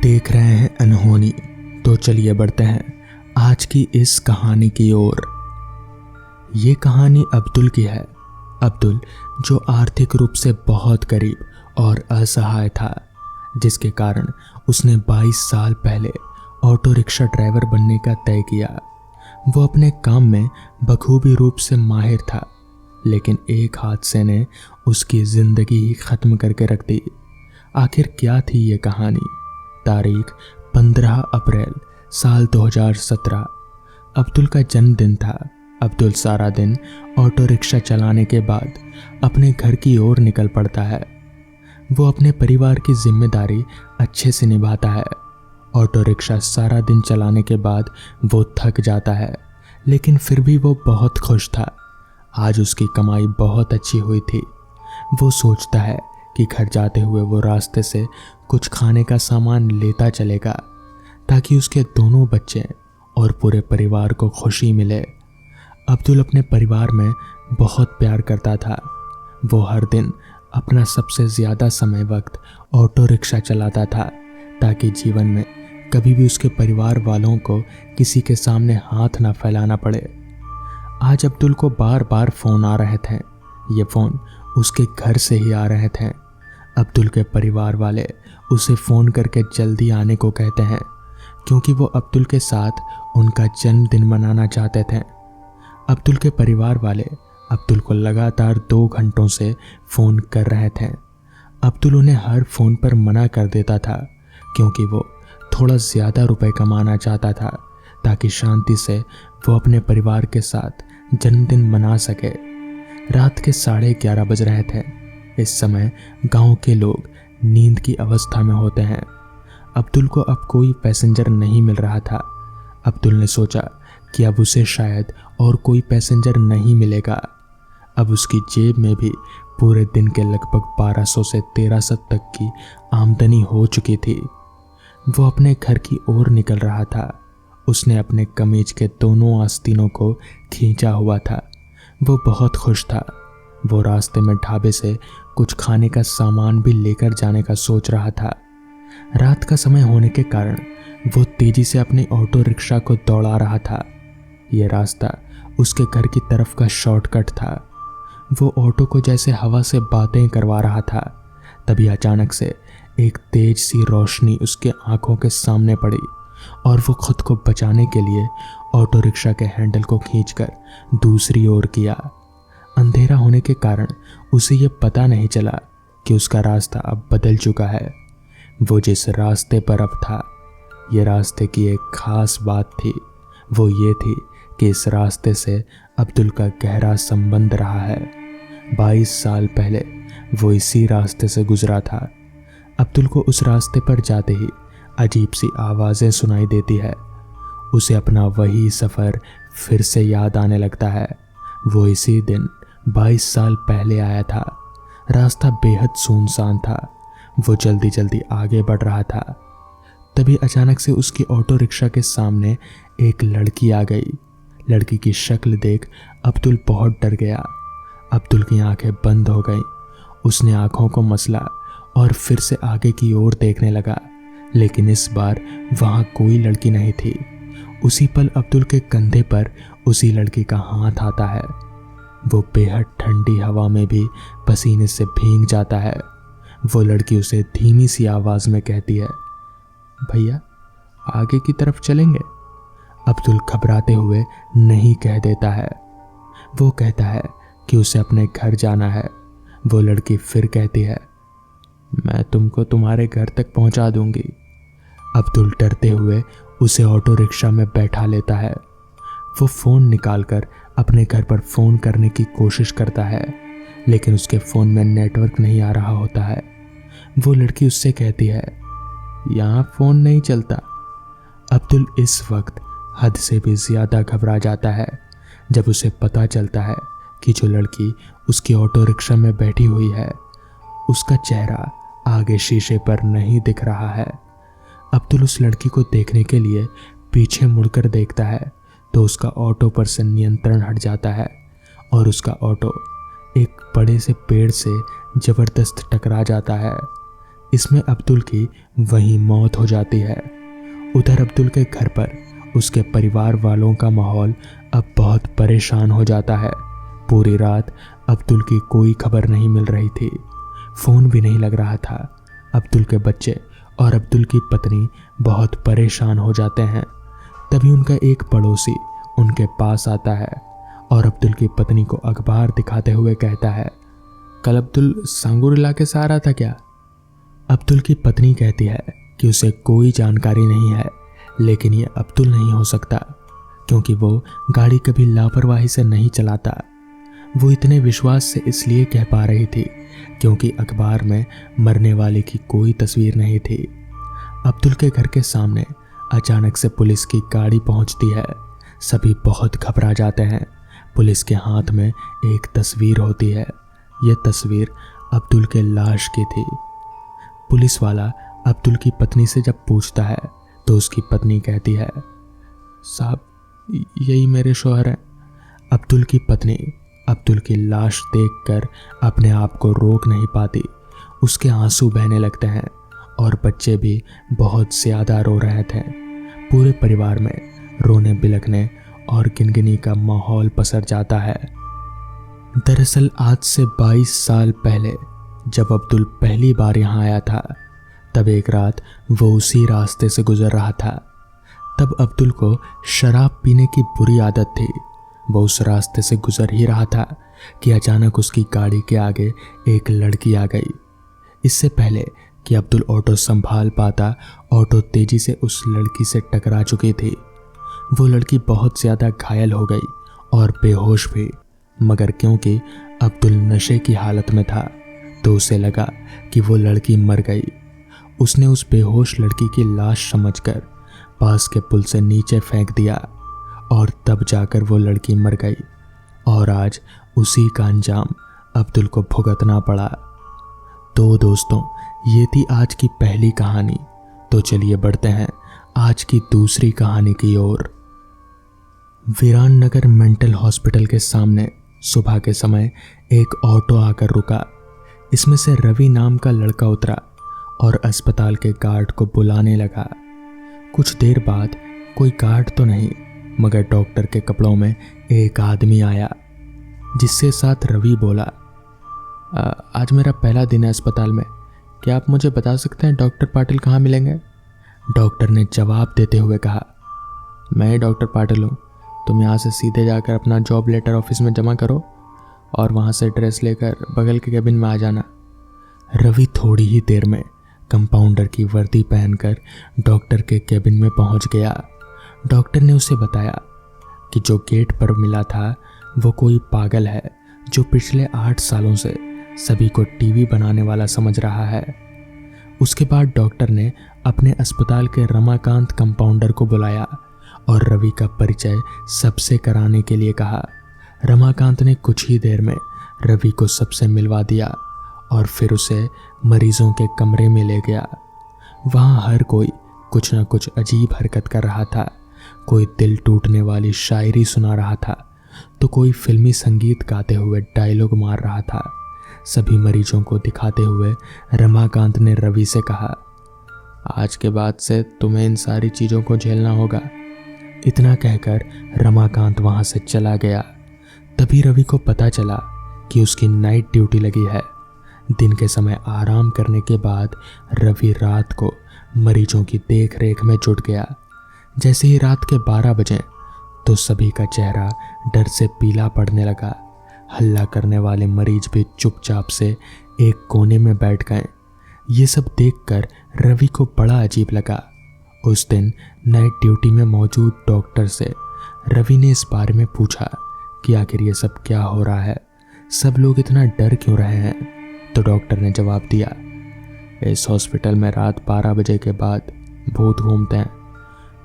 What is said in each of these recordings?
देख रहे हैं अनहोनी। तो चलिए बढ़ते हैं आज की इस कहानी की ओर। ये कहानी अब्दुल की है। अब्दुल जो आर्थिक रूप से बहुत गरीब और असहाय था, जिसके कारण उसने 22 साल पहले ऑटो रिक्शा ड्राइवर बनने का तय किया। वो अपने काम में बखूबी रूप से माहिर था, लेकिन एक हादसे ने उसकी ज़िंदगी ही ख़त्म करके रख दी। आखिर क्या थी ये कहानी? तारीख 15 अप्रैल साल 2017। अब्दुल का जन्मदिन था। अब्दुल सारा दिन ऑटो रिक्शा चलाने के बाद अपने घर की ओर निकल पड़ता है। वो अपने परिवार की जिम्मेदारी अच्छे से निभाता है। ऑटो रिक्शा सारा दिन चलाने के बाद वो थक जाता है, लेकिन फिर भी वो बहुत खुश था। आज उसकी कमाई बहुत अच्छी हुई थी। वो सोचता है कि घर जाते हुए वो रास्ते से कुछ खाने का सामान लेता चलेगा, ताकि उसके दोनों बच्चे और पूरे परिवार को खुशी मिले। अब्दुल अपने परिवार में बहुत प्यार करता था। वो हर दिन अपना सबसे ज़्यादा समय वक्त ऑटो रिक्शा चलाता था, ताकि जीवन में कभी भी उसके परिवार वालों को किसी के सामने हाथ ना फैलाना पड़े। आज अब्दुल को बार बार फ़ोन आ रहे थे। ये फ़ोन उसके घर से ही आ रहे थे। अब्दुल के परिवार वाले उसे फ़ोन करके जल्दी आने को कहते हैं, क्योंकि वो अब्दुल के साथ उनका जन्मदिन मनाना चाहते थे। अब्दुल के परिवार वाले अब्दुल को लगातार 2 घंटों से फ़ोन कर रहे थे। अब्दुल उन्हें हर फ़ोन पर मना कर देता था, क्योंकि वो थोड़ा ज़्यादा रुपए कमाना चाहता था, ताकि शांति से वो अपने परिवार के साथ जन्मदिन मना सके। रात के 11:30 बज रहे थे। इस समय गांव के लोग नींद की अवस्था में होते हैं। अब्दुल को अब कोई पैसेंजर नहीं मिल रहा था। अब्दुल ने सोचा कि अब उसे शायद और कोई पैसेंजर नहीं मिलेगा। अब उसकी जेब में भी पूरे दिन के लगभग 1200 से 1300 तक की आमदनी हो चुकी थी। वो अपने घर की ओर निकल रहा था। उसने अपने कमीज के दोनों आस्तीनों को खींचा हुआ था। वो बहुत खुश था। वो रास्ते में ढाबे से कुछ खाने का सामान भी लेकर जाने का सोच रहा था। रात का समय होने के कारण वो तेजी से अपनी ऑटो रिक्शा को दौड़ा रहा था। यह रास्ता उसके घर की तरफ का शॉर्टकट था। वो ऑटो को जैसे हवा से बातें करवा रहा था, तभी अचानक से एक तेज सी रोशनी उसके आंखों के सामने पड़ी और वो खुद को बचाने के लिए ऑटो रिक्शा के हैंडल को खींचकर दूसरी ओर किया। अंधेरा होने के कारण उसे ये पता नहीं चला कि उसका रास्ता अब बदल चुका है। वो जिस रास्ते पर अब था, ये रास्ते की एक खास बात थी। वो ये थी कि इस रास्ते से अब्दुल का गहरा संबंध रहा है। 22 साल पहले वो इसी रास्ते से गुजरा था। अब्दुल को उस रास्ते पर जाते ही अजीब सी आवाज़ें सुनाई देती है। उसे अपना वही सफ़र फिर से याद आने लगता है। वो इसी दिन 22 साल पहले आया था। रास्ता बेहद सुनसान था। वो जल्दी जल्दी आगे बढ़ रहा था। तभी अचानक से उसकी ऑटो रिक्शा के सामने एक लड़की आ गई। लड़की की शक्ल देख अब्दुल बहुत डर गया। अब्दुल की आंखें बंद हो गईं। उसने आंखों को मसला और फिर से आगे की ओर देखने लगा, लेकिन इस बार वहाँ कोई लड़की नहीं थी। उसी पल अब्दुल के कंधे पर उसी लड़की का हाथ आता है। वो बेहद ठंडी हवा में भी पसीने से भीग जाता है। वो लड़की उसे धीमी सी आवाज़ में कहती है, भैया आगे की तरफ चलेंगे? अब्दुल घबराते हुए नहीं कह देता है। वो कहता है कि उसे अपने घर जाना है। वो लड़की फिर कहती है, मैं तुमको तुम्हारे घर तक पहुंचा दूंगी। अब्दुल डरते हुए उसे ऑटो रिक्शा में बैठा लेता है। वो फ़ोन निकालकर अपने घर पर फ़ोन करने की कोशिश करता है, लेकिन उसके फ़ोन में नेटवर्क नहीं आ रहा होता है। वो लड़की उससे कहती है, यहाँ फ़ोन नहीं चलता। अब्दुल इस वक्त हद से भी ज़्यादा घबरा जाता है जब उसे पता चलता है कि जो लड़की उसकी ऑटो रिक्शा में बैठी हुई है, उसका चेहरा आगे शीशे पर नहीं दिख रहा है। अब्दुल उस लड़की को देखने के लिए पीछे मुड़कर देखता है तो उसका ऑटो पर से नियंत्रण हट जाता है और उसका ऑटो एक बड़े से पेड़ से ज़बरदस्त टकरा जाता है। इसमें अब्दुल की वहीं मौत हो जाती है। उधर अब्दुल के घर पर उसके परिवार वालों का माहौल अब बहुत परेशान हो जाता है। पूरी रात अब्दुल की कोई खबर नहीं मिल रही थी, फ़ोन भी नहीं लग रहा था। अब्दुल के बच्चे और अब्दुल की पत्नी बहुत परेशान हो जाते हैं। तभी उनका एक पड़ोसी उनके पास आता है और अब्दुल की पत्नी को अखबार दिखाते हुए कहता है, कल अब्दुल सांगूर इलाके से आ रहा था क्या? अब्दुल की पत्नी कहती है कि उसे कोई जानकारी नहीं है, लेकिन ये अब्दुल नहीं हो सकता क्योंकि वो गाड़ी कभी लापरवाही से नहीं चलाता। वो इतने विश्वास से इसलिए कह पा रही थी क्योंकि अखबार में मरने वाले की कोई तस्वीर नहीं थी। अब्दुल के घर के सामने अचानक से पुलिस की गाड़ी पहुंचती है। सभी बहुत घबरा जाते हैं। पुलिस के हाथ में एक तस्वीर होती है। यह तस्वीर अब्दुल के लाश की थी। पुलिस वाला अब्दुल की पत्नी से जब पूछता है तो उसकी पत्नी कहती है, साहब यही मेरे शौहर हैं। अब्दुल की पत्नी अब्दुल की लाश देखकर अपने आप को रोक नहीं पाती। उसके आंसू बहने लगते हैं और बच्चे भी बहुत ज़्यादा रो रहे थे। पूरे परिवार में रोने बिलखने और गिनगिनी का माहौल पसर जाता है। दरअसल आज से 22 साल पहले जब अब्दुल पहली बार यहाँ आया था, तब एक रात वो उसी रास्ते से गुजर रहा था। तब अब्दुल को शराब पीने की बुरी आदत थी। वो उस रास्ते से गुजर ही रहा था कि अचानक उसकी गाड़ी के आगे एक लड़की आ गई। इससे पहले कि अब्दुल ऑटो संभाल पाता, ऑटो तेजी से उस लड़की से टकरा चुकी थी। वो लड़की बहुत ज़्यादा घायल हो गई और बेहोश भी, मगर क्योंकि अब्दुल नशे की हालत में था तो उसे लगा कि वो लड़की मर गई। उसने उस बेहोश लड़की की लाश समझकर पास के पुल से नीचे फेंक दिया और तब जाकर वो लड़की मर गई और आज उसी का अंजाम अब्दुल को भुगतना पड़ा। तो दोस्तों, ये थी आज की पहली कहानी। तो चलिए बढ़ते हैं आज की दूसरी कहानी की ओर। वीरान नगर मेंटल हॉस्पिटल के सामने सुबह के समय एक ऑटो आकर रुका। इसमें से रवि नाम का लड़का उतरा और अस्पताल के गार्ड को बुलाने लगा। कुछ देर बाद कोई गार्ड तो नहीं मगर डॉक्टर के कपड़ों में एक आदमी आया, जिसके साथ रवि बोला, आज मेरा पहला दिन है अस्पताल में, क्या आप मुझे बता सकते हैं डॉक्टर पाटिल कहाँ मिलेंगे? डॉक्टर ने जवाब देते हुए कहा, मैं डॉक्टर पाटिल हूँ, तुम यहाँ से सीधे जाकर अपना जॉब लेटर ऑफिस में जमा करो और वहाँ से ड्रेस लेकर बगल के केबिन में आ जाना। रवि थोड़ी ही देर में कंपाउंडर की वर्दी पहनकर डॉक्टर के केबिन में पहुँच गया। डॉक्टर ने उसे बताया कि जो गेट पर मिला था वो कोई पागल है जो पिछले 8 सालों से सभी को टीवी बनाने वाला समझ रहा है। उसके बाद डॉक्टर ने अपने अस्पताल के रमाकांत कंपाउंडर को बुलाया और रवि का परिचय सबसे कराने के लिए कहा। रमाकांत ने कुछ ही देर में रवि को सबसे मिलवा दिया और फिर उसे मरीजों के कमरे में ले गया। वहाँ हर कोई कुछ न कुछ अजीब हरकत कर रहा था। कोई दिल टूटने वाली शायरी सुना रहा था तो कोई फिल्मी संगीत गाते हुए डायलॉग मार रहा था। सभी मरीजों को दिखाते हुए रमाकांत ने रवि से कहा, आज के बाद से तुम्हें इन सारी चीज़ों को झेलना होगा। इतना कहकर रमाकांत वहाँ से चला गया। तभी रवि को पता चला कि उसकी नाइट ड्यूटी लगी है। दिन के समय आराम करने के बाद रवि रात को मरीजों की देख रेख में जुट गया। जैसे ही रात के 12 बजे तो सभी का चेहरा डर से पीला पड़ने लगा। हल्ला करने वाले मरीज भी चुपचाप से एक कोने में बैठ गए। ये सब देखकर रवि को बड़ा अजीब लगा। उस दिन नाइट ड्यूटी में मौजूद डॉक्टर से रवि ने इस बारे में पूछा कि आखिर ये सब क्या हो रहा है, सब लोग इतना डर क्यों रहे हैं। तो डॉक्टर ने जवाब दिया, इस हॉस्पिटल में रात 12 बजे के बाद भूत घूमते हैं।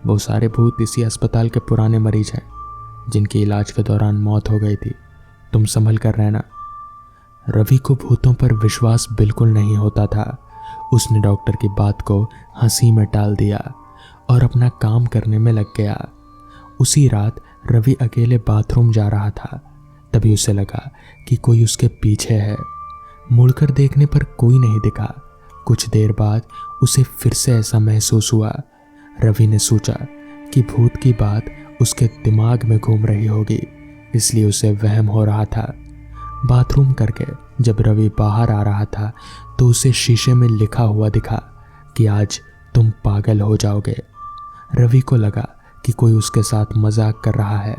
वो सारे भूत इसी अस्पताल के पुराने मरीज हैं जिनकी इलाज के दौरान मौत हो गई थी। तुम संभल कर रहना। रवि को भूतों पर विश्वास बिल्कुल नहीं होता था। उसने डॉक्टर की बात को हंसी में टाल दिया और अपना काम करने में लग गया। उसी रात रवि अकेले बाथरूम जा रहा था। तभी उसे लगा कि कोई उसके पीछे है। मुड़कर देखने पर कोई नहीं दिखा। कुछ देर बाद उसे फिर से ऐसा महसूस हुआ। रवि ने सोचा कि भूत की बात उसके दिमाग में घूम रही होगी, इसलिए उसे वहम हो रहा था। बाथरूम करके जब रवि बाहर आ रहा था तो उसे शीशे में लिखा हुआ दिखा कि आज तुम पागल हो जाओगे। रवि को लगा कि कोई उसके साथ मजाक कर रहा है,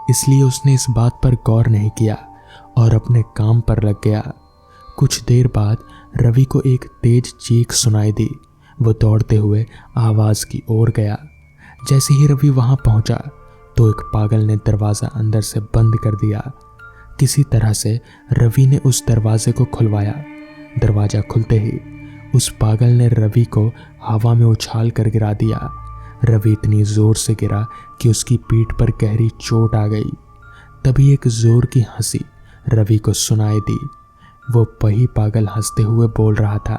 इसलिए उसने इस बात पर गौर नहीं किया और अपने काम पर लग गया। कुछ देर बाद रवि को एक तेज चीख सुनाई दी। वो दौड़ते हुए आवाज की ओर गया। जैसे ही रवि वहां पहुंचा तो एक पागल ने दरवाजा अंदर से बंद कर दिया। किसी तरह से रवि ने उस दरवाजे को खुलवाया। दरवाजा खुलते ही उस पागल ने रवि को हवा में उछाल कर गिरा दिया। रवि इतनी जोर से गिरा कि उसकी पीठ पर गहरी चोट आ गई। तभी एक जोर की हंसी रवि को सुनाई दी। वो वही पागल हंसते हुए बोल रहा था,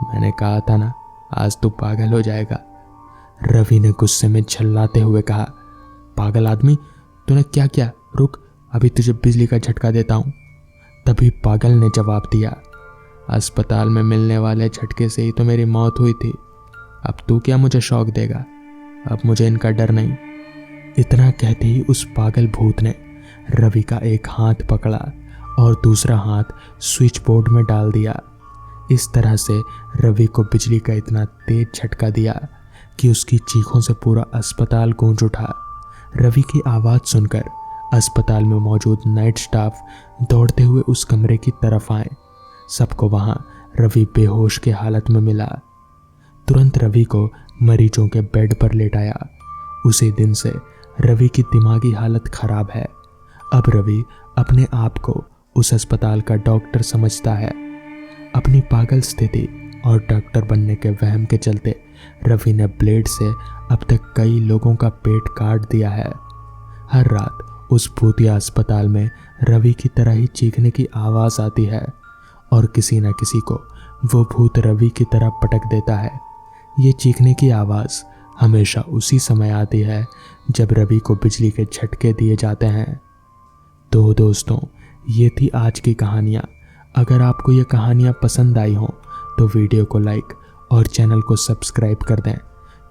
मैंने कहा था ना, आज तू पागल हो जाएगा। रवि ने गुस्से में झल्लाते हुए कहा, पागल आदमी, तूने क्या किया? रुक, अभी तुझे बिजली का झटका देता हूं। तभी पागल ने जवाब दिया, अस्पताल में मिलने वाले झटके से ही तो मेरी मौत हुई थी। अब तू क्या मुझे शौक देगा? अब मुझे इनका डर नहीं। इतना कहते ही उस पागल भूत ने रवि का एक हाथ पकड़ा और दूसरा हाथ स्विच बोर्ड में डाल दिया। इस तरह से रवि को बिजली का इतना तेज झटका दिया कि उसकी चीखों से पूरा अस्पताल गूंज उठा। रवि की आवाज़ सुनकर अस्पताल में मौजूद नाइट स्टाफ दौड़ते हुए उस कमरे की तरफ आए। सबको वहां रवि बेहोश के हालत में मिला। तुरंत रवि को मरीजों के बेड पर लेटाया। उसी दिन से रवि की दिमागी हालत खराब है। अब रवि अपने आप को उस अस्पताल का डॉक्टर समझता है। अपनी पागल स्थिति और डॉक्टर बनने के वहम के चलते रवि ने ब्लेड से अब तक कई लोगों का पेट काट दिया है। हर रात उस भूतिया अस्पताल में रवि की तरह ही चीखने की आवाज़ आती है और किसी न किसी को वो भूत रवि की तरह पटक देता है। ये चीखने की आवाज़ हमेशा उसी समय आती है जब रवि को बिजली के झटके दिए जाते हैं। तो दोस्तों, ये थी आज की कहानियाँ। अगर आपको ये कहानियाँ पसंद आई हों तो वीडियो को लाइक और चैनल को सब्सक्राइब कर दें।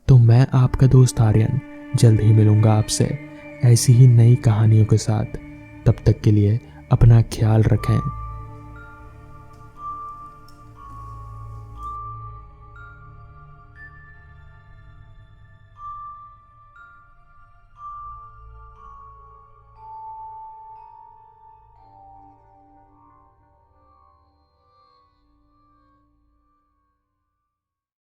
तो मैं आपका दोस्त आर्यन जल्द ही मिलूँगा आपसे ऐसी ही नई कहानियों के साथ। तब तक के लिए अपना ख्याल रखें।